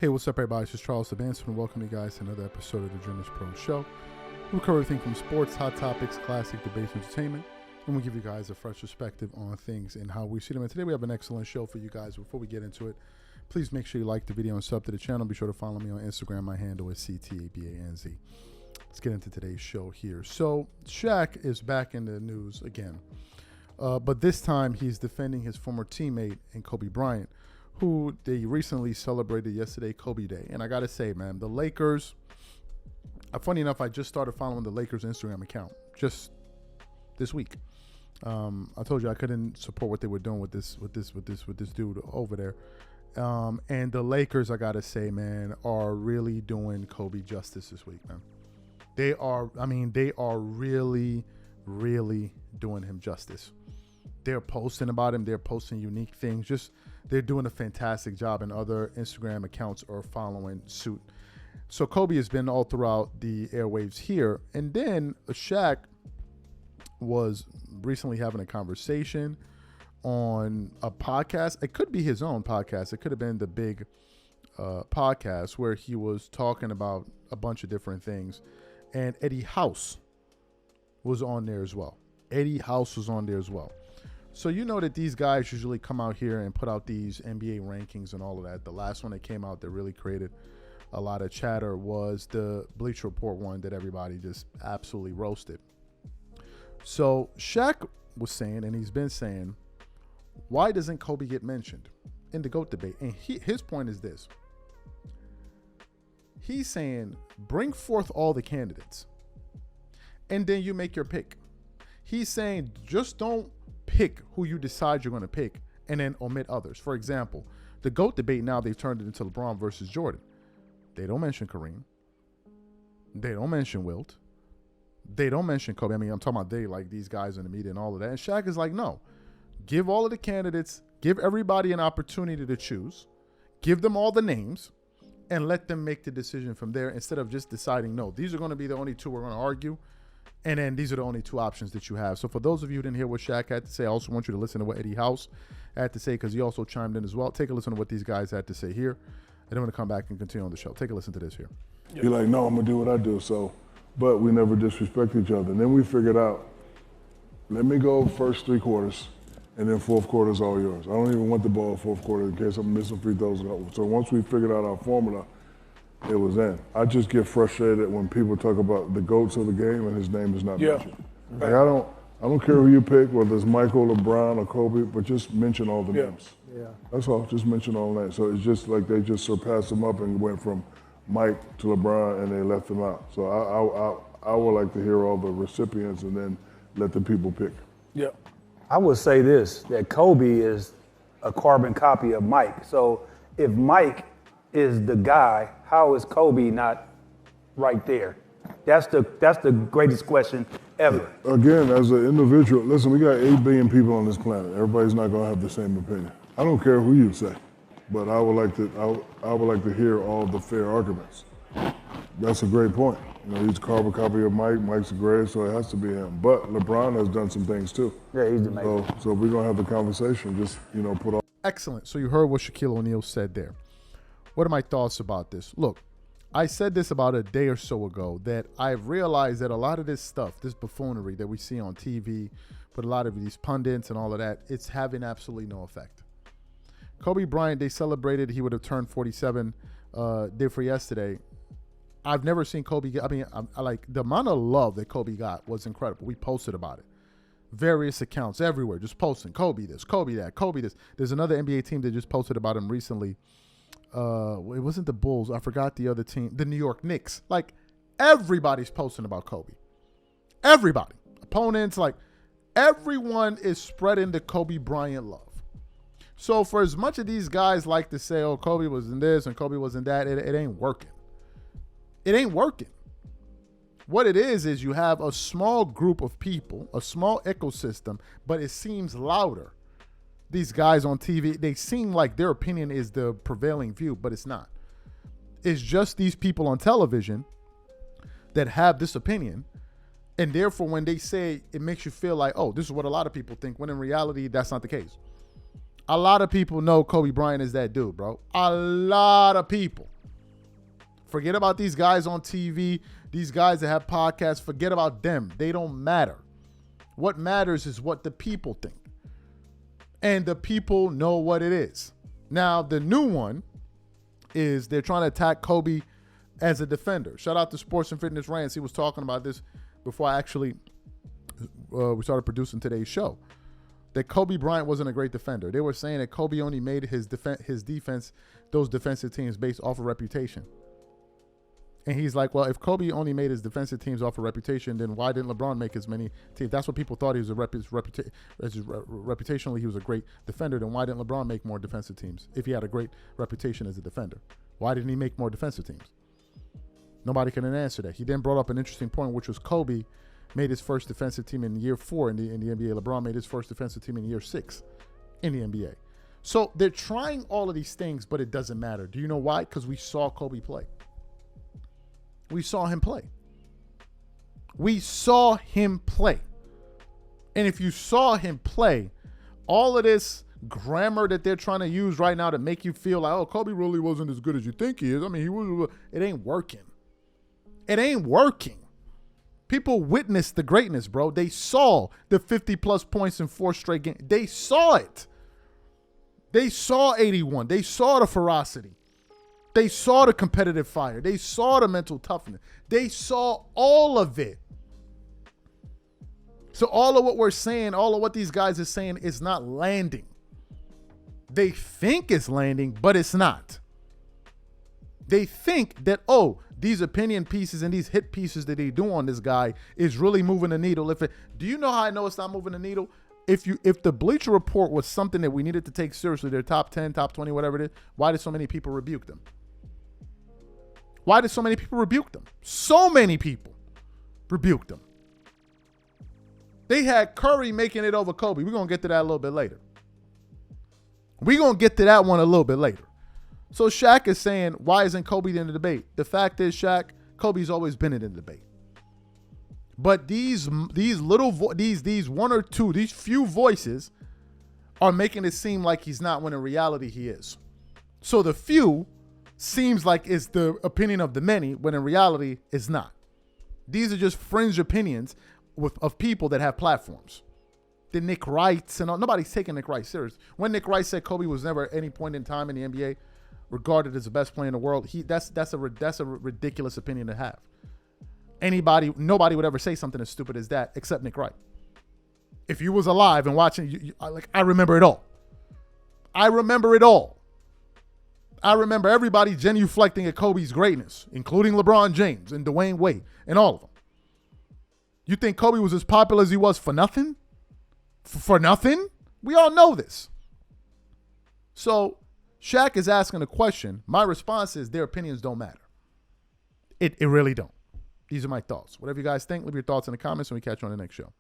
Hey, what's up, everybody? This is Charles Advanced, and welcome you guys to another episode of the DREAMERSPRO show. We cover everything from sports, hot topics, classic debates, entertainment, and we give you guys a fresh perspective on things and how we see them. And today we have an excellent show for you guys. Before we get into it, please make sure you like the video and sub to the channel. Be sure to follow me on Instagram. My handle is CTABANZ. Let's get into today's show here. So Shaq is back in the news again, but this time he's defending his former teammate and Kobe Bryant, who they recently celebrated yesterday, Kobe Day. And I got to say, man, the Lakers, funny enough, I just started following the Lakers Instagram account just this week. I told you I couldn't support what they were doing with this dude over there. And the Lakers, I got to say, man, are really doing Kobe justice this week, man. They are really, really doing him justice. They're posting about him. They're posting unique things. They're doing a fantastic job, and other Instagram accounts are following suit. So Kobe has been all throughout the airwaves here. And then Shaq was recently having a conversation on a podcast. It could be his own podcast. It could have been the big podcast where he was talking about a bunch of different things. And Eddie House was on there as well. So you know that these guys usually come out here and put out these NBA rankings and all of that. The last one that came out that really created a lot of chatter was the Bleacher Report one that everybody just absolutely roasted. So Shaq was saying, and he's been saying, why doesn't Kobe get mentioned in the GOAT debate? And his point is this. He's saying, bring forth all the candidates, and then you make your pick. He's saying, just don't pick who you decide you're going to pick and then omit others. For example, the GOAT debate now, they've turned it into LeBron versus Jordan. They don't mention Kareem. They don't mention Wilt. They don't mention Kobe. I mean, I'm talking about they, like these guys in the media and all of that. And Shaq is like, no. Give all of the candidates, give everybody an opportunity to choose, give them all the names, and let them make the decision from there instead of just deciding, no, these are going to be the only two we're going to argue. And then these are the only two options that you have. So for those of you who didn't hear what Shaq had to say, I also want you to listen to what Eddie House had to say, because he also chimed in as well. Take a listen to what these guys had to say here. And then I'm going to come back and continue on the show. Take a listen to this here. You're like, no, I'm going to do what I do. So, but we never disrespect each other. And then we figured out, let me go first 3 quarters, and then fourth quarter's all yours. I don't even want the ball fourth quarter in case I'm missing free throws. So once we figured out our formula, it was in. I just get frustrated when people talk about the GOATs of the game and his name is not mentioned. Like I don't care who you pick, whether it's Michael, LeBron, or Kobe, but just mention all the names. Yeah. That's all. Just mention all the names. So it's just like they just surpassed him up and went from Mike to LeBron and they left him out. So I would like to hear all the recipients and then let the people pick. Yeah. I would say this, that Kobe is a carbon copy of Mike. So if Mike is the guy, how is Kobe not right there? That's the greatest question ever. Again, as an individual, listen, we got 8 billion people on this planet. Everybody's not going to have the same opinion. I don't care who you say, but I would like to hear all the fair arguments. That's a great point. You know, he's a carbon copy of Mike. Mike's great, so it has to be him. But LeBron has done some things too. Yeah, he's amazing. So we're going to have the conversation. Just, put all. Excellent. So you heard what Shaquille O'Neal said there. What are my thoughts about this? Look, I said this about a day or so ago, that I've realized that a lot of this stuff, this buffoonery that we see on TV, but a lot of these pundits and all of that, it's having absolutely no effect. Kobe Bryant, they celebrated, he would have turned 47 day for yesterday. I've never seen Kobe get, I like the amount of love that Kobe got was incredible. We posted about it. Various accounts everywhere just posting Kobe this, Kobe that, Kobe this. There's another NBA team that just posted about him recently. It wasn't the Bulls. I forgot the other team, the New York Knicks. Like, everybody's posting about Kobe. Everybody. Opponents, like, everyone is spreading the Kobe Bryant love. So for as much of these guys like to say, oh, Kobe was in this and Kobe was in that, it ain't working. It ain't working. What it is you have a small group of people, a small ecosystem, but it seems louder. These guys on TV, they seem like their opinion is the prevailing view, but it's not. It's just these people on television that have this opinion, and therefore when they say, it makes you feel like, oh, this is what a lot of people think, when in reality, that's not the case. A lot of people know Kobe Bryant is that dude, bro. A lot of people. Forget about these guys on TV, these guys that have podcasts. Forget about them. They don't matter. What matters is what the people think. And the people know what it is. Now, the new one is they're trying to attack Kobe as a defender. Shout out to Sports and Fitness Rants. He was talking about this before I actually we started producing today's show. That Kobe Bryant wasn't a great defender. They were saying that Kobe only made his defense, those defensive teams based off of reputation. And he's like, well, if Kobe only made his defensive teams off of reputation, then why didn't LeBron make as many teams? That's what people thought he was reputationally he was a great defender. Then why didn't LeBron make more defensive teams if he had a great reputation as a defender? Why didn't he make more defensive teams? Nobody can answer that. He then brought up an interesting point, which was Kobe made his first defensive team in year 4 in the NBA. LeBron made his first defensive team in year 6 in the NBA. So they're trying all of these things, but it doesn't matter. Do you know why? Because we saw Kobe play. We saw him play. We saw him play. And if you saw him play, all of this grammar that they're trying to use right now to make you feel like, oh, Kobe really wasn't as good as you think he is. I mean, he was. It ain't working. It ain't working. People witnessed the greatness, bro. They saw the 50-plus points in 4 straight games. They saw it. They saw 81. They saw the ferocity. They saw the competitive fire. They saw the mental toughness. They saw all of it. So all of what we're saying, all of what these guys are saying is not landing. They think it's landing, but it's not. They think that, oh, these opinion pieces and these hit pieces that they do on this guy is really moving the needle. Do you know how I know it's not moving the needle? If the Bleacher Report was something that we needed to take seriously, their top 10, top 20, whatever it is, why did so many people rebuke them? Why did so many people rebuke them? So many people rebuked them. They had Curry making it over Kobe. We're going to get to that a little bit later. We're going to get to that one a little bit later. So Shaq is saying, why isn't Kobe in the debate? The fact is, Shaq, Kobe's always been in the debate. But these one or two, these few voices are making it seem like he's not when in reality he is. So the few seems like it's the opinion of the many when in reality it's not. These are just fringe opinions of people that have platforms. The Nick Wrights and all, nobody's taking Nick Wright serious. When Nick Wright said Kobe was never at any point in time in the NBA regarded as the best player in the world, that's a ridiculous opinion to have. Nobody would ever say something as stupid as that except Nick Wright. If you was alive and watching, I remember it all. I remember it all. I remember everybody genuflecting at Kobe's greatness, including LeBron James and Dwayne Wade and all of them. You think Kobe was as popular as he was for nothing? For nothing? We all know this. So Shaq is asking a question. My response is their opinions don't matter. It really don't. These are my thoughts. Whatever you guys think, leave your thoughts in the comments and we catch you on the next show.